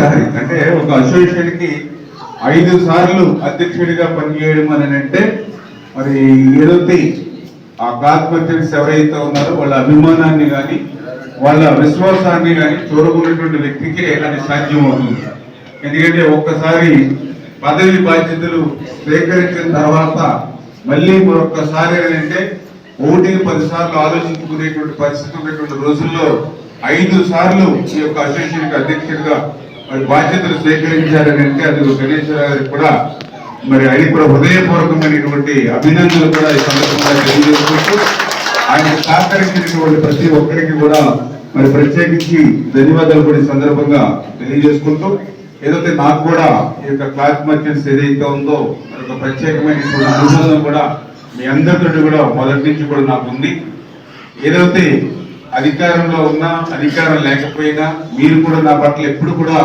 ఒక్కసారి అంటే ఒక అసోసియేషన్ కి 5 సార్లు అధ్యక్షుడిగా పనిచేయడం అని అంటే మరి ఏదైతే ఆ క్లాత్ మర్చెంట్స్ ఎవరైతే ఉన్నారో వాళ్ళ అభిమానాన్ని కానీ వాళ్ళ విశ్వాసాన్ని కానీ చూరగొన్నటువంటి వ్యక్తికే అది సాధ్యం అవుతుంది. ఎందుకంటే ఒక్కసారి పదవి బాధ్యతలు స్వీకరించిన తర్వాత మళ్ళీ మరొకసారి అంటే 1-10 సార్లు ఆలోచించుకునేటువంటి పరిస్థితి ఉన్నటువంటి రోజుల్లో 5 సార్లు ఈ యొక్క అసోసియేషన్ అధ్యక్షుడిగా మరి బాధ్యతలు స్వీకరించారని అంటే అది గణేశ్వర గారికి కూడా మరి ఆయన కూడా హృదయపూర్వకమైనటువంటి అభినందనలు కూడా ఈ సందర్భంగా తెలియజేసుకుంటూ ఆయన సహకరించినటువంటి ప్రతి ఒక్కరికి కూడా మరి ప్రత్యేకించి ధన్యవాదాలు కూడా ఈ సందర్భంగా తెలియజేసుకుంటూ ఏదైతే నాకు కూడా ఈ యొక్క క్లాత్ మర్చెంట్స్ ఏదైతే ఉందో మరి ఒక ప్రత్యేకమైనటువంటి అనుబంధం కూడా మీ అందరితో కూడా మొదటి నుంచి కూడా నాకు ఉంది. ఏదైతే అధికారంలో ఉన్నా అధికారం లేకపోయినా మీరు కూడా నా పట్ల ఎప్పుడు కూడా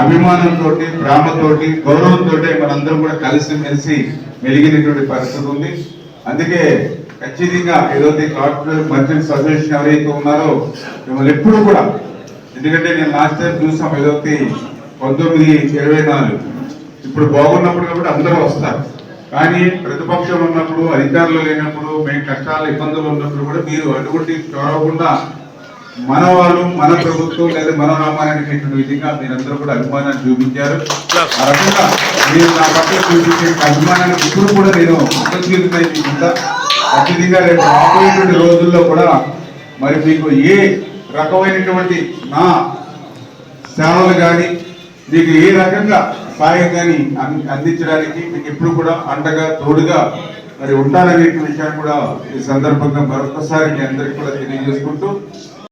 అభిమానంతో ప్రేమతోటి గౌరవంతో మనందరం కూడా కలిసిమెలిసి మెలిగినటువంటి పరిస్థితి ఉంది. అందుకే ఖచ్చితంగా ఏదైతే క్లాత్ మర్చెంట్స్ అసోసియేషన్ ఎవరైతే ఉన్నారో మిమ్మల్ని ఎప్పుడు కూడా, ఎందుకంటే నేను లాస్ట్ టైం చూసాం ఏదైతే 1924 ఇప్పుడు బాగున్నప్పుడు కాబట్టి అందరూ వస్తారు, కానీ ప్రతిపక్షం ఉన్నప్పుడు అధికారులు లేనప్పుడు మేము కష్టాలు ఇబ్బందులు ఉన్నప్పుడు కూడా మీరు అటువంటి చూడకుండా మన వాళ్ళు మన ప్రభుత్వం లేదా మన రామాయణానికి విధంగా మీరందరూ కూడా అభిమానాన్ని చూపించారు. ఆ రకంగా మీరు నా పట్ల చూపించే అభిమానాన్ని ఇప్పుడు కూడా నేను ఖచ్చితంగా రేపు రాబోయేటువంటి రోజుల్లో కూడా మరి మీకు ఏ రకమైనటువంటి నా సేవలు కానీ మీకు ఏ రకంగా సాయం కానీ అందించడానికి మీకు ఎప్పుడు కూడా అండగా తోడుగా మరి ఉంటారనే విషయాన్ని కూడా ఈ సందర్భంగా మరొకసారి మీ అందరికీ కూడా తెలియజేసుకుంటూ